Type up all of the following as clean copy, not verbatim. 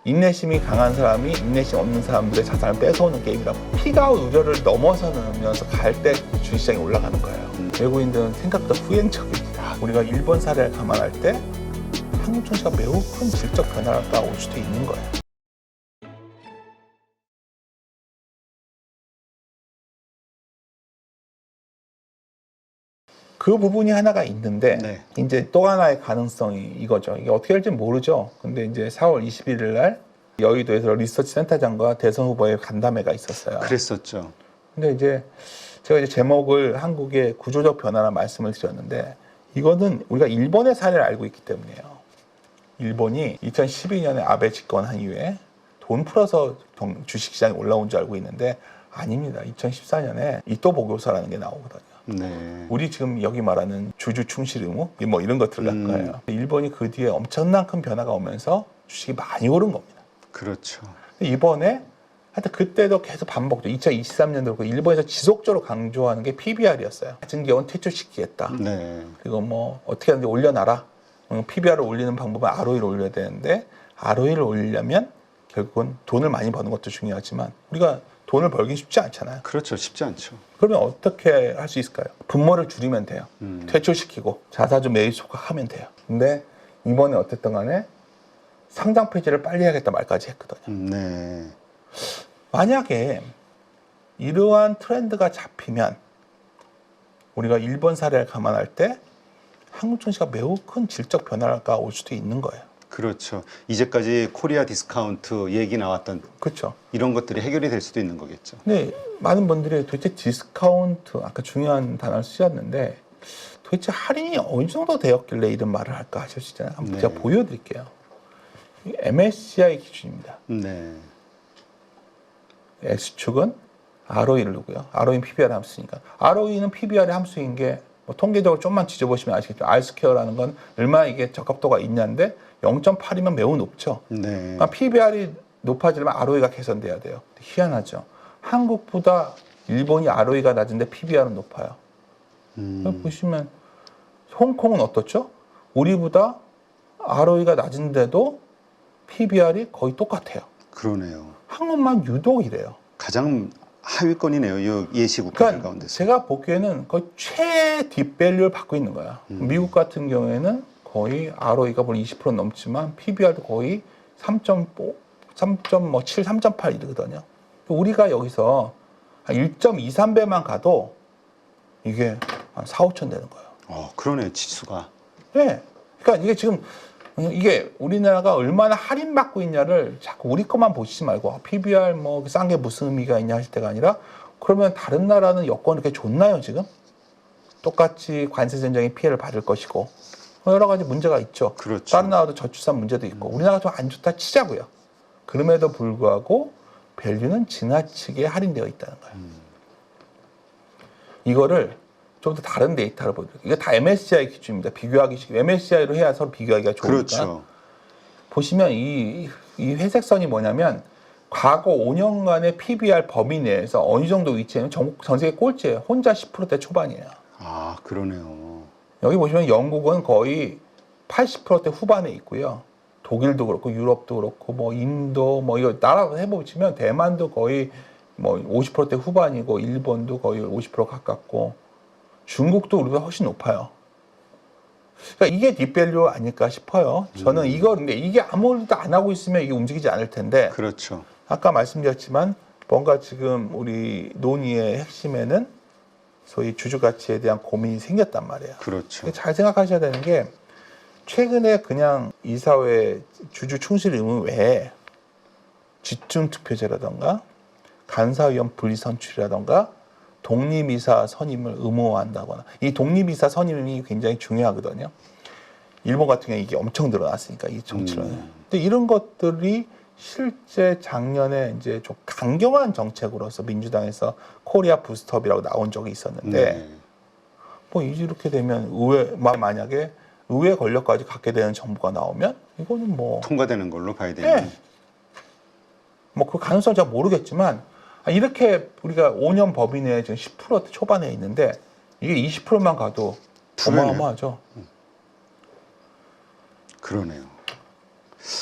인내심이 강한 사람이 인내심 없는 사람들의 자산을 뺏어오는 게임이라고. 피가 우려를 넘어서면서 갈 때 주식시장이 올라가는 거예요. 외국인들은 생각보다 후행적입니다. 우리가 일본 사례를 감안할 때 한국 증시가 매우 큰 질적 변화가 올 수도 있는 거예요. 그 부분이 하나가 있는데 네. 이제 또 하나의 가능성이 이거죠. 이게 어떻게 될지 모르죠. 근데 이제 4월 21일 날 여의도에서 리서치 센터장과 대선 후보의 간담회가 있었어요. 그랬었죠. 근데 이제 제가 이제 제목을 한국의 구조적 변화라 말씀을 드렸는데 이거는 우리가 일본의 사례를 알고 있기 때문이에요. 일본이 2012년에 아베 집권한 이후에 돈 풀어서 주식시장이 올라온 줄 알고 있는데 아닙니다. 2014년에 이토 보고서라는 게 나오거든요. 네. 우리 지금 여기 말하는 주주 충실 의무 뭐 이런 것들을 할 거예요. 일본이 그 뒤에 엄청난 큰 변화가 오면서 주식이 많이 오른 겁니다. 그렇죠. 이번에 하여튼 그때도 계속 반복죠. 2023년도 일본에서 지속적으로 강조하는 게 PBR이었어요. 같은 경우는 퇴출시키겠다. 네. 그리고 뭐 어떻게 하는지 올려놔라. PBR을 올리는 방법은 ROE를 올려야 되는데 ROE를 올리려면 결국은 돈을 많이 버는 것도 중요하지만 우리가 돈을 벌기 쉽지 않잖아요. 그렇죠. 쉽지 않죠. 그러면 어떻게 할 수 있을까요? 분모를 줄이면 돼요. 퇴출시키고 자사주 매입 소각하면 돼요. 근데 이번에 어쨌든 간에 상장 폐지를 빨리 해야겠다 말까지 했거든요. 네. 만약에 이러한 트렌드가 잡히면 우리가 일본 사례를 감안할 때 한국 증시가 매우 큰 질적 변화가 올 수도 있는 거예요. 그렇죠. 이제까지 코리아 디스카운트 얘기 나왔던 그렇죠. 이런 것들이 해결이 될 수도 있는 거겠죠. 근데 많은 분들이 도대체 디스카운트, 아까 중요한 단어를 쓰셨는데 도대체 할인이 어느 정도 되었길래 이런 말을 할까 하셨잖아요. 한번 네. 제가 보여드릴게요. MSCI 기준입니다. 네. X축은 ROE를 두고요. ROE는 PBR 함수니까. ROE는 PBR의 함수인 게 뭐 통계적으로 좀만 지져보시면 아시겠지만 R스퀘어라는 건 얼마나 이게 적합도가 있냐인데 0.8이면 매우 높죠. 네. 그러니까 PBR이 높아지려면 ROE가 개선돼야 돼요. 희한하죠. 한국보다 일본이 ROE가 낮은데 PBR은 높아요. 보시면 홍콩은 어떻죠? 우리보다 ROE가 낮은데도 PBR이 거의 똑같아요. 그러네요. 한국만 유독 이래요. 가장 하위권이네요. 이 예시 국가들 그러니까 가운데서. 제가 보기에는 거의 최뒷밸류를 받고 있는 거야. 미국 같은 경우에는 거의 ROE가 물론 20% 넘지만 PBR도 거의 3.5, 3.7, 3.8 이러거든요. 우리가 여기서 한 1.23배만 가도 이게 한 4, 5천 되는 거예요. 그러네요. 지수가. 네. 그러니까 이게 지금 이게 우리나라가 얼마나 할인받고 있냐를 자꾸 우리 것만 보시지 말고 PBR 뭐 싼 게 무슨 의미가 있냐 하실 때가 아니라 그러면 다른 나라는 여건이 그렇게 좋나요 지금? 똑같이 관세 전쟁의 피해를 받을 것이고 여러 가지 문제가 있죠. 그렇죠. 다른 나라도 저출산 문제도 있고 우리나라가 좀 안 좋다 치자고요. 그럼에도 불구하고 밸류는 지나치게 할인되어 있다는 거예요. 이거를 좀 더 다른 데이터를 보여드릴게요. 이거 다 MSCI 기준입니다. 비교하기 쉽게. MSCI로 해야 서로 비교하기가 좋으니까. 그렇죠. 보시면 이 회색 선이 뭐냐면 과거 5년간의 PBR 범위 내에서 어느 정도 위치에는 전 세계 꼴찌예요. 혼자 10%대 초반이에요. 그러네요. 여기 보시면 영국은 거의 80%대 후반에 있고요. 독일도 그렇고 유럽도 그렇고 뭐 인도 뭐 이거 나라 해보시면 대만도 거의 뭐 50%대 후반이고 일본도 거의 50% 가깝고 중국도 우리가 훨씬 높아요. 그러니까 이게 딥밸류 아닐까 싶어요. 저는 이거 근데 이게 아무것도 안 하고 있으면 이게 움직이지 않을 텐데. 그렇죠. 아까 말씀드렸지만 뭔가 지금 우리 논의의 핵심에는 소위 주주 가치에 대한 고민이 생겼단 말이에요. 그렇죠. 잘 생각하셔야 되는 게 최근에 그냥 이사회 주주 충실 의무 외에 집중 투표제라던가 간사위원 분리 선출이라던가 독립이사 선임을 의무화한다거나 이 독립이사 선임이 굉장히 중요하거든요. 일본 같은 경우에 이게 엄청 늘어났으니까 이 정치론에. 근데 이런 것들이 실제 작년에 이제 좀 강경한 정책으로서 민주당에서 코리아 부스트업이라고 나온 적이 있었는데 뭐 이렇게 되면 만약에 의회 권력까지 갖게 되는 정부가 나오면 이거는 뭐 통과되는 걸로 봐야 되는. 뭐 그 가능성 잘 모르겠지만 이렇게 우리가 5년 범위 내에 지금 10% 초반에 있는데 이게 20%만 가도 어마어마하죠. 그러네요.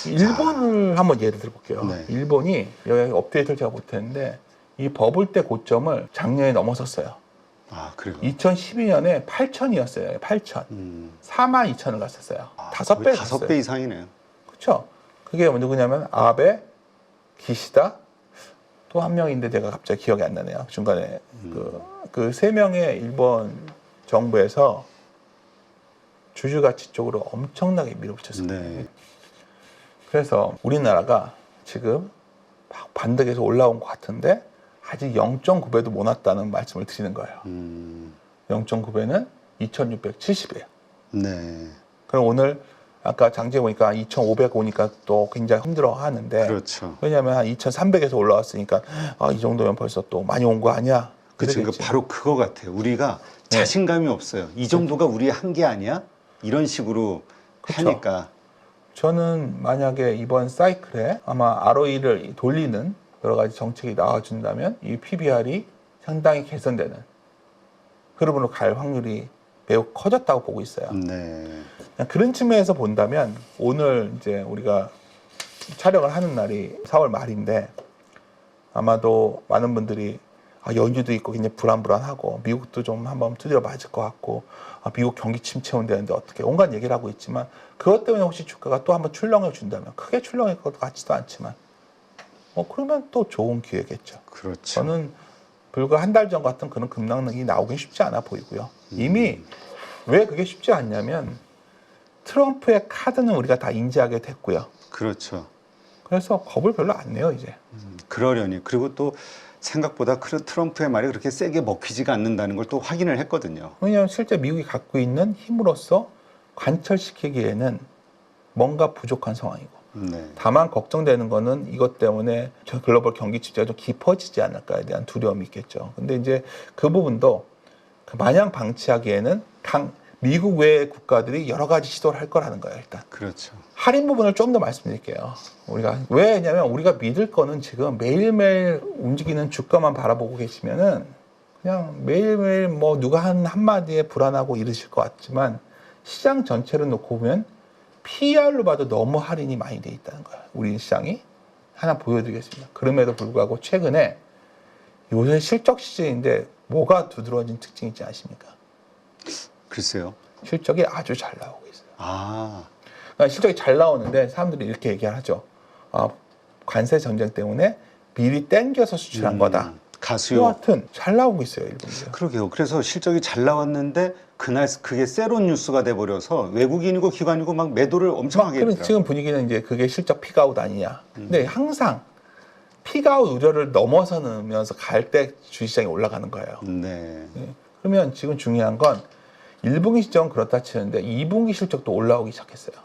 일본을 한번 예를 들어볼게요. 네. 일본이 여기 업데이트를 제가 못했는데 이 버블 때 고점을 작년에 넘어섰어요. 아, 그래요. 2012년에 8천이었어요. 8천. 4만 2천을 갔었어요. 아, 다섯 거의 배 다섯 갔어요. 배 이상이네요. 그렇죠. 그게 누구냐면 아베, 기시다, 또 한 명인데 제가 갑자기 기억이 안 나네요. 중간에 그 세 명의 일본 정부에서 주주 가치 쪽으로 엄청나게 밀어붙였습니다. 네. 그래서 우리나라가 지금 막 반등해서 올라온 것 같은데 아직 0.9배도 못 왔다는 말씀을 드리는 거예요. 0.9배는 2,670이에요. 네. 그럼 오늘 아까 장재 보니까 2,500 오니까 또 굉장히 힘들어 하는데 그렇죠. 왜냐하면 한 2,300에서 올라왔으니까 이 정도면 벌써 또 많이 온 거 아니야? 그렇죠. 그러겠지. 바로 그거 같아요. 우리가 자신감이 없어요. 이 정도가 우리의 한계 아니야? 이런 식으로 그쵸. 하니까. 저는 만약에 이번 사이클에 아마 ROE를 돌리는 여러 가지 정책이 나와준다면 이 PBR이 상당히 개선되는 흐름으로 갈 확률이 매우 커졌다고 보고 있어요. 네. 그냥 그런 측면에서 본다면 오늘 이제 우리가 촬영을 하는 날이 4월 말인데 아마도 많은 분들이 연휴도 있고 굉장히 불안불안하고 미국도 좀 한번 두드려 맞을 것 같고 미국 경기 침체 온다는데 어떻게 온갖 얘기를 하고 있지만 그것 때문에 혹시 주가가 또 한번 출렁을 준다면 크게 출렁일 것 같지도 않지만 그러면 또 좋은 기회겠죠. 그렇죠. 저는 불과 한 달 전 같은 그런 급락이 나오긴 쉽지 않아 보이고요. 이미 왜 그게 쉽지 않냐면 트럼프의 카드는 우리가 다 인지하게 됐고요. 그렇죠. 그래서 겁을 별로 안 내요 이제. 그러려니. 그리고 또 생각보다 트럼프의 말이 그렇게 세게 먹히지가 않는다는 걸 또 확인을 했거든요. 왜냐하면 실제 미국이 갖고 있는 힘으로써 관철시키기에는 뭔가 부족한 상황이고 네. 다만 걱정되는 거는 이것 때문에 글로벌 경기 침체가 좀 깊어지지 않을까에 대한 두려움이 있겠죠. 근데 이제 그 부분도 마냥 방치하기에는 미국 외의 국가들이 여러 가지 시도를 할 거라는 거예요. 일단 그렇죠. 할인 부분을 좀 더 말씀드릴게요. 왜냐면 우리가 믿을 거는 지금 매일매일 움직이는 주가만 바라보고 계시면은 그냥 매일매일 누가 한마디에 불안하고 이러실 것 같지만 시장 전체를 놓고 보면 PER로 봐도 너무 할인이 많이 돼 있다는 거예요. 우리 시장이. 하나 보여드리겠습니다. 그럼에도 불구하고 최근에 요새 실적 시즌인데 뭐가 두드러진 특징이 있지 않습니까? 글쎄요. 실적이 아주 잘 나오고 있어요. 그러니까 실적이 잘 나오는데 사람들이 이렇게 얘기하죠. 관세 전쟁 때문에 미리 땡겨서 수출한 거다. 가수요. 여하튼 잘 나오고 있어요, 일본이. 그러게요. 그래서 실적이 잘 나왔는데 그날 그게 세론 뉴스가 돼버려서 외국인이고 기관이고 막 매도를 엄청 하게 되더라고요. 지금 분위기는 이제 그게 실적 피크아웃 아니냐. 근데 항상 피크아웃 우려를 넘어서면서 갈 때 주식시장이 올라가는 거예요. 네. 그러면 지금 중요한 건 1분기 실적은 그렇다 치는데 2분기 실적도 올라오기 시작했어요.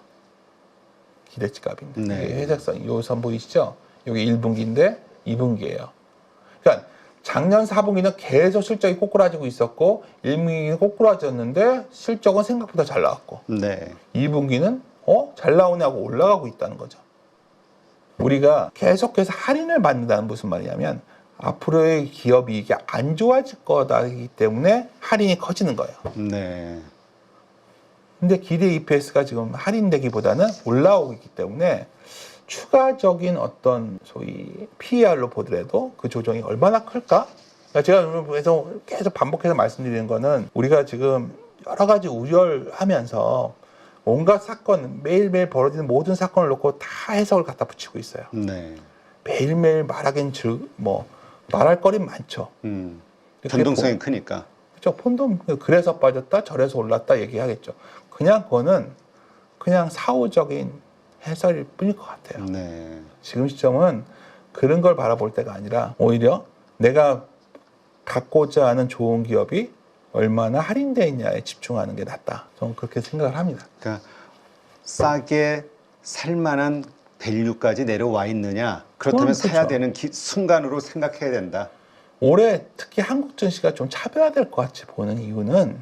기대치 값인데. 네. 이게 회색선, 요 선 보이시죠? 이게 1분기인데 2분기예요. 그러니까 작년 4분기는 계속 실적이 꼬꾸라지고 있었고 1분기는 꼬꾸라졌는데 실적은 생각보다 잘 나왔고 네. 2분기는 잘 나오네 하고 올라가고 있다는 거죠. 우리가 계속해서 할인을 받는다는 무슨 말이냐면 앞으로의 기업 이익이 안 좋아질 거다기 때문에 할인이 커지는 거예요. 네. 근데 기대 EPS가 지금 할인되기보다는 올라오고 있기 때문에 추가적인 어떤 소위 PER로 보더라도 그 조정이 얼마나 클까? 그러니까 제가 계속 반복해서 말씀드리는 거는 우리가 지금 여러 가지 우려를 하면서 온갖 사건, 매일매일 벌어지는 모든 사건을 놓고 다 해석을 갖다 붙이고 있어요. 네. 매일매일 말하긴 말할 거리는 많죠. 변동성이 크니까. 그렇죠. 폰도 그래서 빠졌다, 저래서 올랐다 얘기하겠죠. 그거는 그냥 사후적인 해설일 뿐일 것 같아요. 네. 지금 시점은 그런 걸 바라볼 때가 아니라 오히려 내가 갖고자 하는 좋은 기업이 얼마나 할인되어 있냐에 집중하는 게 낫다. 저는 그렇게 생각을 합니다. 그러니까 싸게 살만한 밸류까지 내려와 있느냐. 그렇다면 그렇죠. 사야 되는 순간으로 생각해야 된다. 올해 특히 한국 증시가 좀 차별화될 것 같이 보는 이유는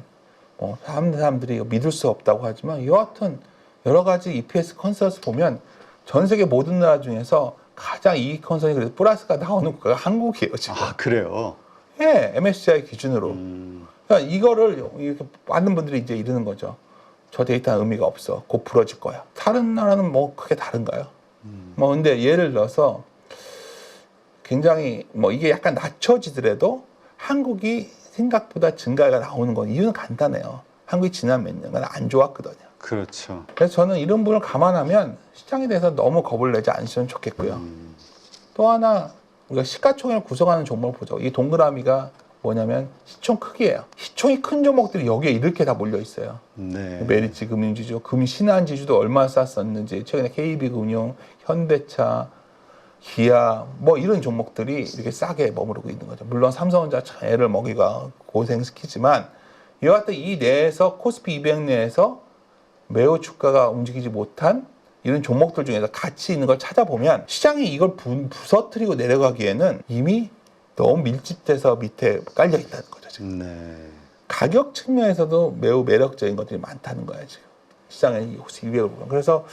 사람들이 믿을 수 없다고 하지만 여하튼 여러 가지 EPS 컨센서스 보면 전 세계 모든 나라 중에서 가장 이익 컨센서스 그래도 플러스가 나오는 국가가 한국이에요 지금. 그래요? 예, MSCI 기준으로. 그러니까 이거를 이렇게 많은 분들이 이제 이러는 거죠. 저 데이터는 의미가 없어. 곧 풀어질 거야. 다른 나라는 크게 다른가요? 뭐 근데 예를 들어서 굉장히 뭐 이게 약간 낮춰지더라도 한국이 생각보다 증가가 나오는 건 이유는 간단해요. 한국이 지난 몇 년간 안 좋았거든요. 그렇죠. 그래서 저는 이런 부분을 감안하면 시장에 대해서 너무 겁을 내지 않으시면 좋겠고요. 또 하나 우리가 시가총액을 구성하는 종목을 보죠. 이 동그라미가 뭐냐면 시총 크기예요. 시총이 큰 종목들이 여기에 이렇게 다 몰려 있어요. 네. 메리츠 금융지주, 금신한지주도 얼마나 쌌었는지, 최근에 KB금융, 현대차, 기아 뭐 이런 종목들이 이렇게 싸게 머무르고 있는 거죠. 물론 삼성전자 애를 먹이가 고생시키지만 이와 같은 이 내에서 코스피 200 내에서 매우 주가가 움직이지 못한 이런 종목들 중에서 가치 있는 걸 찾아보면 시장이 이걸 부서뜨리고 내려가기에는 이미 너무 밀집돼서 밑에 깔려 있다는 거죠. 지금. 네. 가격 측면에서도 매우 매력적인 것들이 많다는 거예요. 지금 시장의 혹시 200을 보면. 그래서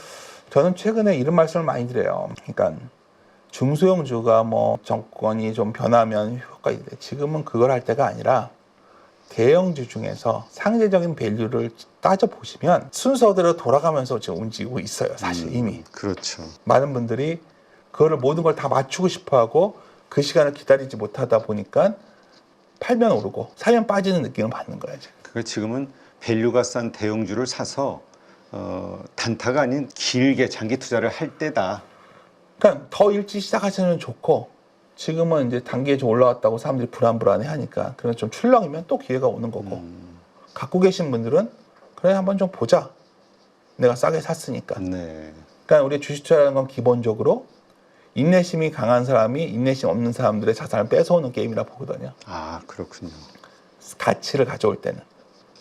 저는 최근에 이런 말씀을 많이 드려요. 그러니까 중소형주가 뭐 정권이 좀 변하면 효과가 있는데 지금은 그걸 할 때가 아니라 대형주 중에서 상대적인 밸류를 따져보시면 순서대로 돌아가면서 지금 움직이고 있어요. 사실 이미. 그렇죠. 많은 분들이 그거를 모든 걸 다 맞추고 싶어하고 그 시간을 기다리지 못하다 보니까 팔면 오르고 사면 빠지는 느낌을 받는 거예요. 지금. 그 지금은 밸류가 싼 대형주를 사서 단타가 아닌 길게 장기 투자를 할 때다. 그러니까 더 일찍 시작하시면 좋고 지금은 이제 단기에 좀 올라왔다고 사람들이 불안불안해 하니까 그런 좀 출렁이면 또 기회가 오는 거고 갖고 계신 분들은 그래 한번 좀 보자. 내가 싸게 샀으니까. 네. 그러니까 우리 주식 투자라는 건 기본적으로 인내심이 강한 사람이 인내심 없는 사람들의 자산을 뺏어오는 게임이라 보거든요. 아, 그렇군요. 가치를 가져올 때는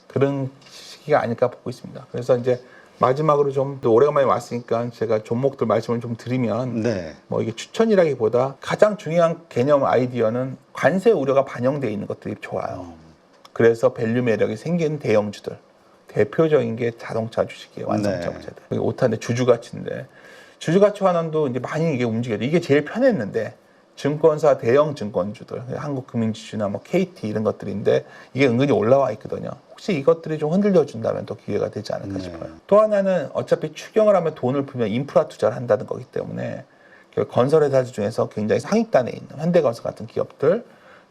그런 시기가 아닐까 보고 있습니다. 그래서 이제 마지막으로 좀 또 오래간만에 왔으니까 제가 종목들 말씀을 좀 드리면 네. 뭐 이게 추천이라기보다 가장 중요한 개념 아이디어는 관세 우려가 반영되어 있는 것들이 좋아요. 그래서 밸류 매력이 생기는 대형주들 대표적인 게 자동차 주식이에요. 완성차 네. 부자들. 오타인데 주주가치인데 주주가치 환원도 이제 많이 이게 움직여요. 이게 제일 편했는데 증권사 대형 증권주들 한국금융지주나 뭐 KT 이런 것들인데 이게 은근히 올라와 있거든요. 혹시 이것들이 좀 흔들려 준다면 또 기회가 되지 않을까 싶어요. 또 하나는 어차피 추경을 하면 돈을 풀면 인프라 투자를 한다는 거기 때문에 건설회사들 중에서 굉장히 상위단에 있는 현대건설 같은 기업들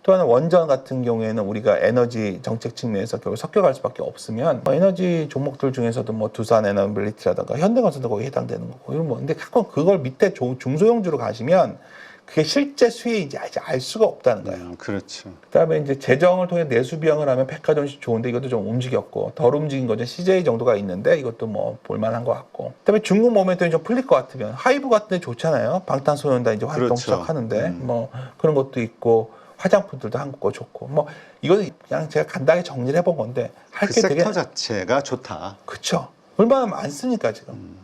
또 하나 원전 같은 경우에는 우리가 에너지 정책 측면에서 결국 섞여갈 수밖에 없으면 에너지 종목들 중에서도 뭐 두산 에너빌리티라든가 현대건설도 거기 해당되는 거고 이런 뭐 근데 가끔 그걸 밑에 중소형주로 가시면 그게 실제 수혜인지 알 수가 없다는 거예요. 그렇죠. 그다음에 이제 재정을 통해 내수 비용을 하면 백화점식 좋은데 이것도 좀 움직였고 덜 움직인 거죠. CJ 정도가 있는데 이것도 뭐 볼만한 것 같고. 그다음에 중국 모멘텀이 좀 풀릴 것 같으면 하이브 같은 데 좋잖아요. 방탄소년단 이제 활동 그렇죠. 시작하는데 뭐 그런 것도 있고 화장품들도 한국 거 좋고 뭐 이거는 그냥 제가 간단하게 정리를 해본 건데 할 그 게 섹터 되게 자체가 좋다. 그쵸. 얼마나 많습니까 지금.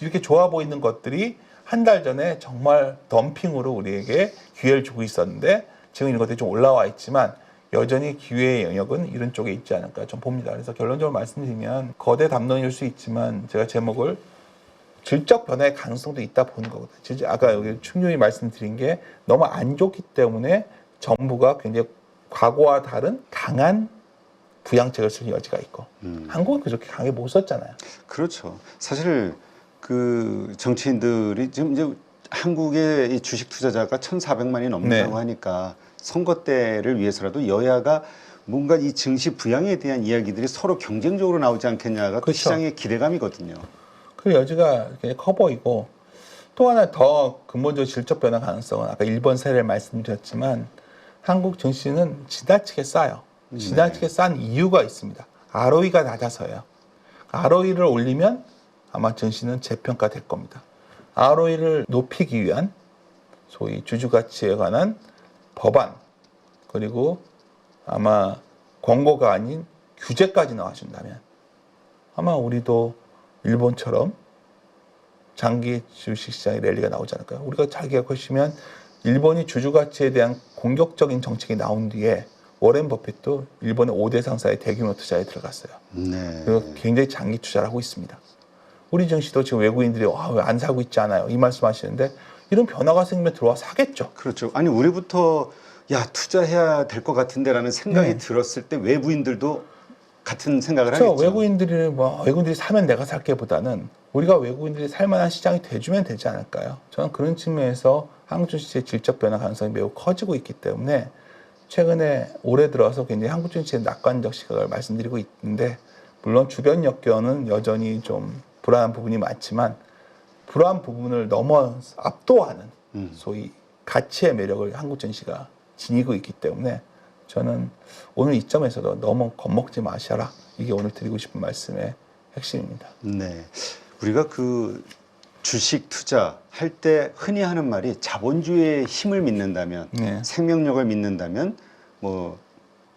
이렇게 좋아 보이는 것들이 한 달 전에 정말 덤핑으로 우리에게 기회를 주고 있었는데 지금 이런 것들이 좀 올라와 있지만 여전히 기회의 영역은 이런 쪽에 있지 않을까 좀 봅니다. 그래서 결론적으로 말씀드리면 거대 담론일 수 있지만 제가 제목을 질적 변화의 가능성도 있다 보는 거거든요. 아까 여기 충분히 말씀드린 게 너무 안 좋기 때문에 정부가 굉장히 과거와 다른 강한 부양책을 쓸 여지가 있고 한국은 그렇게 강하게 못 썼잖아요. 그렇죠. 사실 그 정치인들이 지금 이제 한국의 이 주식 투자자가 1,400만이 넘는다고 네. 하니까 선거 때를 위해서라도 여야가 뭔가 이 증시 부양에 대한 이야기들이 서로 경쟁적으로 나오지 않겠냐가 또 그렇죠. 시장의 기대감이거든요. 그 여지가 굉장히 커 보이고 또 하나 더 근본적 질적 변화 가능성은 아까 일본 사례를 말씀드렸지만 한국 증시는 지나치게 싸요. 지나치게 싼 이유가 있습니다. ROE가 낮아서예요. ROE를 올리면 아마 증시는 재평가될 겁니다. ROE를 높이기 위한 소위 주주가치에 관한 법안 그리고 아마 권고가 아닌 규제까지 나와준다면 아마 우리도 일본처럼 장기 주식시장의 랠리가 나오지 않을까요? 우리가 잘 기억하시면 일본이 주주가치에 대한 공격적인 정책이 나온 뒤에 워렌 버핏도 일본의 5대 상사의 대규모 투자에 들어갔어요. 네. 그리고 굉장히 장기 투자를 하고 있습니다. 우리 증시도 지금 외국인들이 왜 안 사고 있지 않아요? 이 말씀하시는데 이런 변화가 생기면 들어와 사겠죠. 그렇죠. 아니 우리부터 야 투자해야 될 것 같은데라는 생각이 네. 들었을 때 외부인들도 같은 생각을 그렇죠. 하겠죠. 외국인들이 사면 내가 살게보다는 우리가 외국인들이 살 만한 시장이 돼주면 되지 않을까요? 저는 그런 측면에서 한국 주식시장의 질적 변화 가능성이 매우 커지고 있기 때문에 최근에 올해 들어서 굉장히 한국 주식시장의 낙관적 시각을 말씀드리고 있는데, 물론 주변 여건은 여전히 좀 불안한 부분이 많지만 불안한 부분을 넘어 압도하는 소위 가치의 매력을 한국 증시가 지니고 있기 때문에 저는 오늘 이 점에서도 너무 겁먹지 마셔라. 이게 오늘 드리고 싶은 말씀의 핵심입니다. 네. 우리가 그 주식 투자 할 때 흔히 하는 말이 자본주의의 힘을 믿는다면, 네. 생명력을 믿는다면 뭐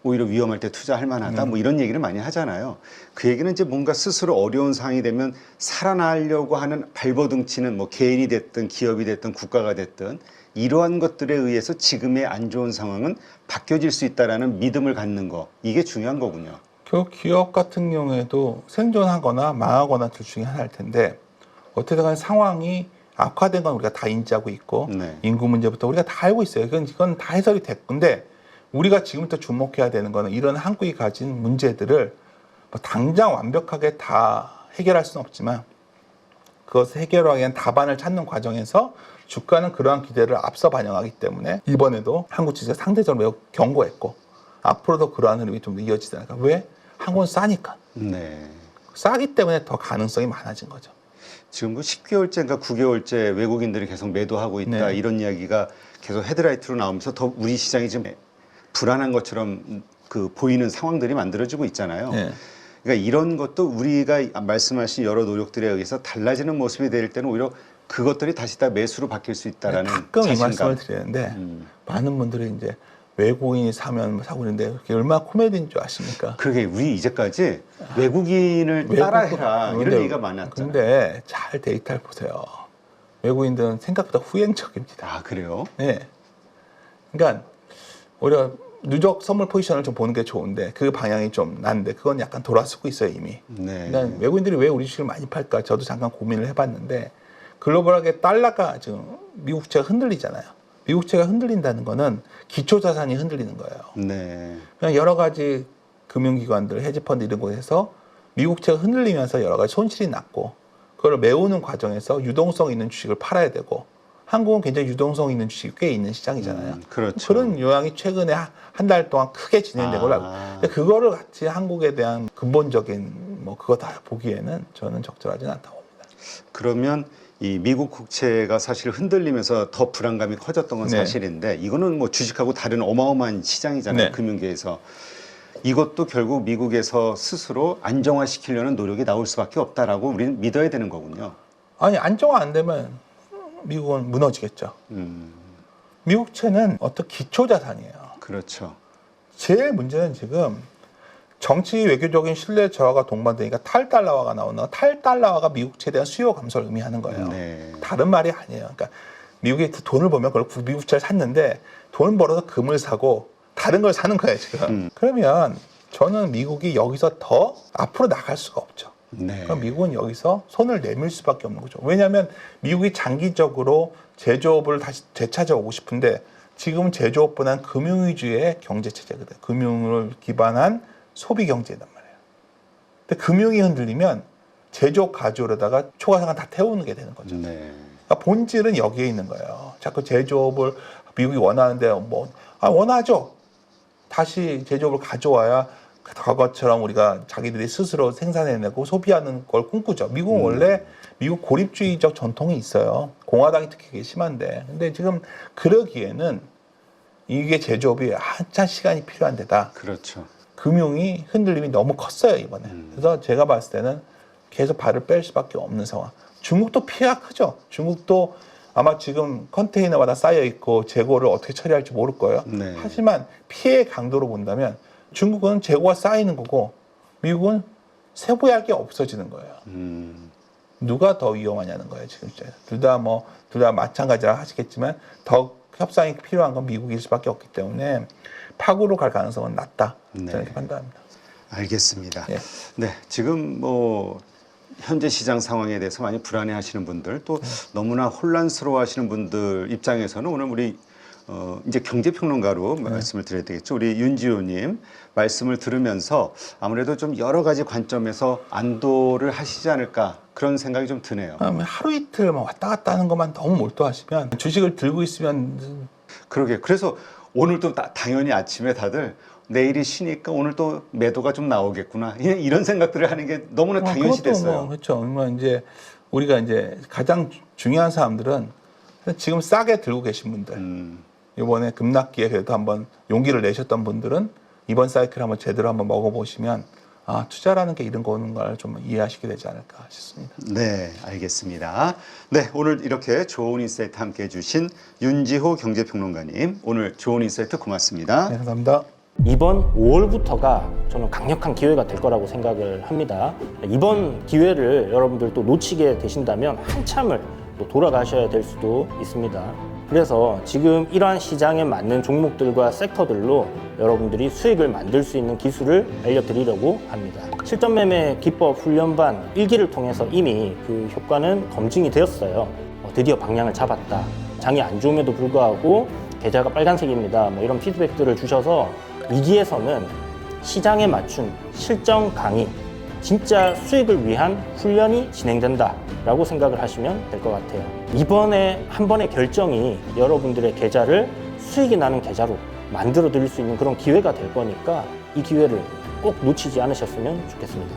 오히려 위험할 때 투자할 만하다, 뭐 이런 얘기를 많이 하잖아요. 그 얘기는 이제 뭔가 스스로 어려운 상황이 되면 살아나려고 하는 발버둥치는 뭐 개인이 됐든 기업이 됐든 국가가 됐든 이러한 것들에 의해서 지금의 안 좋은 상황은 바뀌어질 수 있다라는 믿음을 갖는 거, 이게 중요한 거군요. 결국 기업 같은 경우에도 생존하거나 망하거나 둘 중에 하나일 텐데, 어떻게든 간에 상황이 악화된 건 우리가 다 인지하고 있고, 네. 인구 문제부터 우리가 다 알고 있어요. 이건 다 해설이 됐고, 근데 우리가 지금부터 주목해야 되는 거는 이런 한국이 가진 문제들을 뭐 당장 완벽하게 다 해결할 수는 없지만 그것을 해결하기 위한 답안을 찾는 과정에서 주가는 그러한 기대를 앞서 반영하기 때문에 이번에도 한국 주식이 상대적으로 매우 견고했고, 앞으로도 그러한 흐름이 좀 더 이어지지 않을까. 왜? 한국은 싸니까. 네. 싸기 때문에 더 가능성이 많아진 거죠. 지금 그 10개월째인가 9개월째 외국인들이 계속 매도하고 있다, 네. 이런 이야기가 계속 헤드라이트로 나오면서 더 우리 시장이 좀 불안한 것처럼 그 보이는 상황들이 만들어지고 있잖아요. 네. 그러니까 이런 것도 우리가 말씀하신 여러 노력들에 의해서 달라지는 모습이 될 때는 오히려 그것들이 다시 다 매수로 바뀔 수 있다라는 가끔 이 자신감. 말씀을 드리는데 많은 분들이 이제 외국인이 사면 사고 있는데 그게 얼마나 코미디인 줄 아십니까? 그러게 우리 이제까지 외국인을 따라해라 이런 얘기가 많았잖아요. 근데 잘 데이터를 보세요. 외국인들은 생각보다 후행적입니다. 아, 그래요? 네. 그러니까 오히려 누적 선물 포지션을 좀 보는 게 좋은데 그 방향이 좀 난데 그건 약간 돌아서고 있어요 이미. 네. 그러니까 외국인들이 왜 우리 주식을 많이 팔까? 저도 잠깐 고민을 해봤는데 글로벌하게 달러가 지금 미국 주가가 흔들리잖아요. 미국 주가가 흔들린다는 거는 기초 자산이 흔들리는 거예요. 네. 그냥 여러 가지 금융기관들, 헤지펀드 이런 곳에서 미국 주가가 흔들리면서 여러 가지 손실이 났고 그걸 메우는 과정에서 유동성 있는 주식을 팔아야 되고 한국은 굉장히 유동성 있는 주식이 꽤 있는 시장이잖아요. 그렇죠. 그런 요양이 최근에 한 달 동안 크게 진행된 걸로 알고. 근데 그거를 같이 한국에 대한 근본적인 뭐 그거 다 보기에는 저는 적절하지는 않다고 봅니다. 그러면 이 미국 국채가 사실 흔들리면서 더 불안감이 커졌던 건 네. 사실인데 이거는 뭐 주식하고 다른 어마어마한 시장이잖아요. 네. 금융계에서. 이것도 결국 미국에서 스스로 안정화시키려는 노력이 나올 수밖에 없다라고 우리는 믿어야 되는 거군요. 아니 안정화 안 되면 미국은 무너지겠죠. 미국채는 어떤 기초 자산이에요. 그렇죠. 제일 문제는 지금 정치 외교적인 신뢰 저하가 동반되니까 탈달러화가 나오는 거. 탈달러화가 미국채에 대한 수요 감소를 의미하는 거예요. 네. 다른 말이 아니에요. 그러니까 미국이 돈을 벌면 그걸 미국채를 샀는데 돈 벌어서 금을 사고 다른 걸 사는 거예요 지금. 그러면 저는 미국이 여기서 더 앞으로 나갈 수가 없죠. 네. 그럼 미국은 여기서 손을 내밀 수밖에 없는 거죠. 왜냐하면 미국이 장기적으로 제조업을 다시 되찾아오고 싶은데 지금은 제조업보다는 금융 위주의 경제 체제거든. 금융을 기반한 소비 경제단 말이에요. 근데 금융이 흔들리면 제조업 가져오려다가 초과상관 다 태우는 게 되는 거죠. 네. 그러니까 본질은 여기에 있는 거예요. 자꾸 제조업을 미국이 원하는데 원하죠. 다시 제조업을 가져와야 과거처럼 우리가 자기들이 스스로 생산해내고 소비하는 걸 꿈꾸죠. 미국은 원래 미국 고립주의적 전통이 있어요. 공화당이 특히 그게 심한데. 근데 지금 그러기에는 이게 제조업이 한참 시간이 필요한 데다. 그렇죠. 금융이 흔들림이 너무 컸어요 이번에. 그래서 제가 봤을 때는 계속 발을 뺄 수밖에 없는 상황. 중국도 피해가 크죠. 중국도 아마 지금 컨테이너마다 쌓여 있고 재고를 어떻게 처리할지 모를 거예요. 네. 하지만 피해 강도로 본다면 중국은 재고가 쌓이는 거고 미국은 세부할 게 없어지는 거예요. 누가 더 위험하냐는 거예요 지금. 둘 다 마찬가지라 하시겠지만 더 협상이 필요한 건 미국일 수밖에 없기 때문에 파고로 갈 가능성은 낮다. 저는 이렇게 판단합니다. 알겠습니다. 예. 네, 지금 뭐 현재 시장 상황에 대해서 많이 불안해하시는 분들 또 너무나 혼란스러워하시는 분들 입장에서는 오늘 우리 이제 경제평론가로 말씀을 드려야 되겠죠. 우리 윤지호님 말씀을 들으면서 아무래도 좀 여러 가지 관점에서 안도를 하시지 않을까 그런 생각이 좀 드네요. 하루 이틀 왔다 갔다 하는 것만 너무 몰두하시면 주식을 들고 있으면 그러게. 그래서 오늘 또 당연히 아침에 다들 내일이 쉬니까 오늘 또 매도가 좀 나오겠구나 이런 생각들을 하는 게 너무나 당연시 됐어요. 그렇죠. 이제 우리가 이제 가장 중요한 사람들은 지금 싸게 들고 계신 분들, 이번에 급락기에 그래도 한번 용기를 내셨던 분들은 이번 사이클 한번 제대로 한번 먹어보시면 투자라는 게 이런 거는 걸 좀 이해하시게 되지 않을까 싶습니다. 네, 알겠습니다. 네, 오늘 이렇게 좋은 인사이트 함께 해주신 윤지호 경제평론가님, 오늘 좋은 인사이트 고맙습니다. 네, 감사합니다. 이번 5월부터가 저는 강력한 기회가 될 거라고 생각을 합니다. 이번 기회를 여러분들 또 놓치게 되신다면 한참을 또 돌아가셔야 될 수도 있습니다. 그래서 지금 이러한 시장에 맞는 종목들과 섹터들로 여러분들이 수익을 만들 수 있는 기술을 알려드리려고 합니다. 실전 매매 기법 훈련반 1기를 통해서 이미 그 효과는 검증이 되었어요. 드디어 방향을 잡았다. 장이 안 좋음에도 불구하고 계좌가 빨간색입니다. 이런 피드백들을 주셔서 2기에서는 시장에 맞춘 실전 강의, 진짜 수익을 위한 훈련이 진행된다 라고 생각을 하시면 될 것 같아요. 이번에 한 번의 결정이 여러분들의 계좌를 수익이 나는 계좌로 만들어 드릴 수 있는 그런 기회가 될 거니까 이 기회를 꼭 놓치지 않으셨으면 좋겠습니다.